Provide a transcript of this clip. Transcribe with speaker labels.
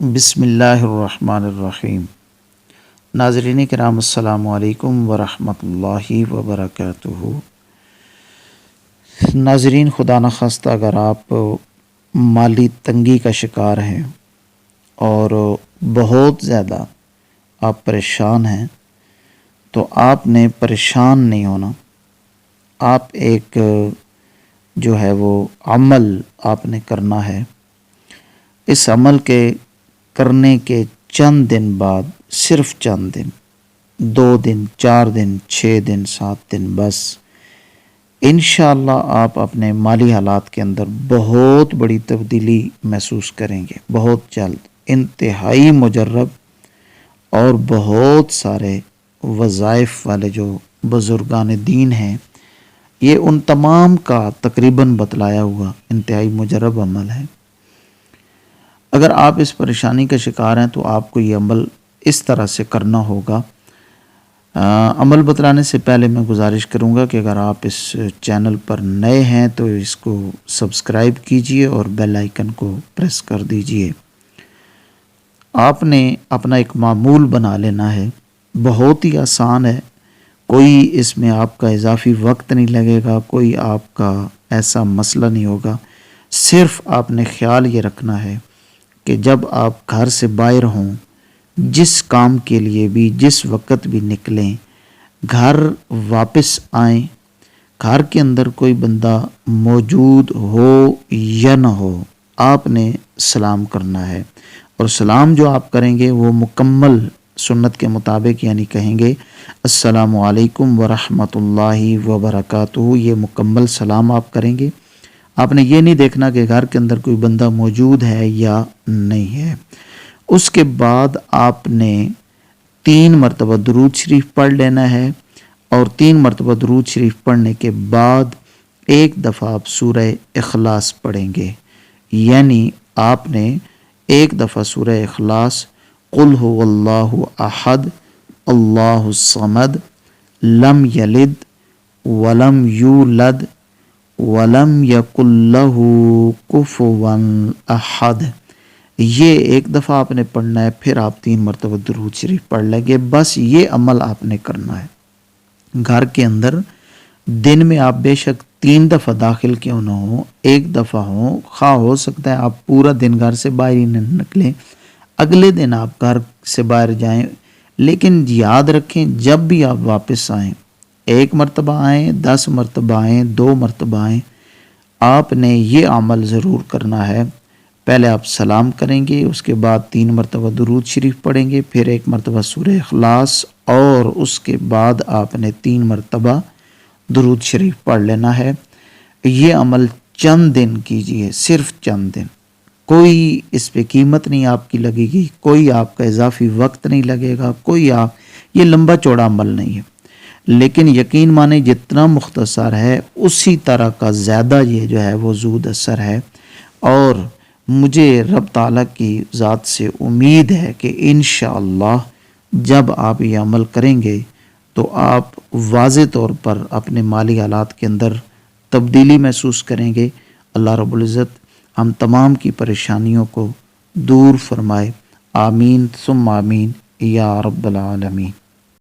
Speaker 1: بسم اللہ الرحمن الرحیم۔ ناظرین کرام السلام علیکم ورحمۃ اللہ وبرکاتہ۔ ناظرین، خدا نخواستہ اگر آپ مالی تنگی کا شکار ہیں اور بہت زیادہ آپ پریشان ہیں تو آپ نے پریشان نہیں ہونا۔ آپ ایک جو ہے وہ عمل آپ نے کرنا ہے۔ اس عمل کے کرنے کے چند دن بعد، صرف چند دن، 2 دن، 4 دن، 6 دن، 7 دن، بس انشاءاللہ آپ اپنے مالی حالات کے اندر بہت بڑی تبدیلی محسوس کریں گے، بہت جلد۔ انتہائی مجرب اور بہت سارے وظائف والے جو بزرگان دین ہیں، یہ ان تمام کا تقریباً بتلایا ہوا انتہائی مجرب عمل ہے۔ اگر آپ اس پریشانی کا شکار ہیں تو آپ کو یہ عمل اس طرح سے کرنا ہوگا۔ عمل بتلانے سے پہلے میں گزارش کروں گا کہ اگر آپ اس چینل پر نئے ہیں تو اس کو سبسکرائب کیجئے اور بیل آئیکن کو پریس کر دیجئے۔ آپ نے اپنا ایک معمول بنا لینا ہے، بہت ہی آسان ہے، کوئی اس میں آپ کا اضافی وقت نہیں لگے گا، کوئی آپ کا ایسا مسئلہ نہیں ہوگا۔ صرف آپ نے خیال یہ رکھنا ہے کہ جب آپ گھر سے باہر ہوں، جس کام کے لیے بھی، جس وقت بھی نکلیں، گھر واپس آئیں، گھر کے اندر کوئی بندہ موجود ہو یا نہ ہو، آپ نے سلام کرنا ہے۔ اور سلام جو آپ کریں گے وہ مکمل سنت کے مطابق، یعنی کہیں گے السلام علیکم ورحمۃ اللہ وبرکاتہ، یہ مکمل سلام آپ کریں گے۔ آپ نے یہ نہیں دیکھنا کہ گھر کے اندر کوئی بندہ موجود ہے یا نہیں ہے۔ اس کے بعد آپ نے 3 مرتبہ درود شریف پڑھ لینا ہے، اور 3 مرتبہ درود شریف پڑھنے کے بعد ایک دفعہ آپ سورہ اخلاص پڑھیں گے، یعنی آپ نے ایک دفعہ سورہ اخلاص، قل هو اللہ احد اللہ الصمد لم یلد ولم یولد ولم یکن لہ کفوا احد، یہ ایک دفعہ آپ نے پڑھنا ہے۔ پھر آپ 3 مرتبہ درود شریف پڑھ لیں گے۔ بس یہ عمل آپ نے کرنا ہے گھر کے اندر۔ دن میں آپ بے شک 3 دفعہ داخل کیوں نہ ہوں، 1 دفعہ ہوں، خواہ ہو سکتا ہے آپ پورا دن گھر سے باہر ہی نہ نکلیں، اگلے دن آپ گھر سے باہر جائیں، لیکن یاد رکھیں جب بھی آپ واپس آئیں، 1 مرتبہ آئیں، 10 مرتبہ آئیں، 2 مرتبہ آئیں، آپ نے یہ عمل ضرور کرنا ہے۔ پہلے آپ سلام کریں گے، اس کے بعد 3 مرتبہ درود شریف پڑھیں گے، پھر 1 مرتبہ سورہ اخلاص، اور اس کے بعد آپ نے 3 مرتبہ درود شریف پڑھ لینا ہے۔ یہ عمل چند دن کیجئے، صرف چند دن، کوئی اس پہ قیمت نہیں آپ کی لگے گی، کوئی آپ کا اضافی وقت نہیں لگے گا، یہ لمبا چوڑا عمل نہیں ہے، لیکن یقین مانیں جتنا مختصر ہے اسی طرح کا زیادہ یہ جو ہے وہ زود اثر ہے۔ اور مجھے رب تعالیٰ کی ذات سے امید ہے کہ انشاءاللہ جب آپ یہ عمل کریں گے تو آپ واضح طور پر اپنے مالی حالات کے اندر تبدیلی محسوس کریں گے۔ اللہ رب العزت ہم تمام کی پریشانیوں کو دور فرمائے، آمین ثم آمین یا رب العالمین۔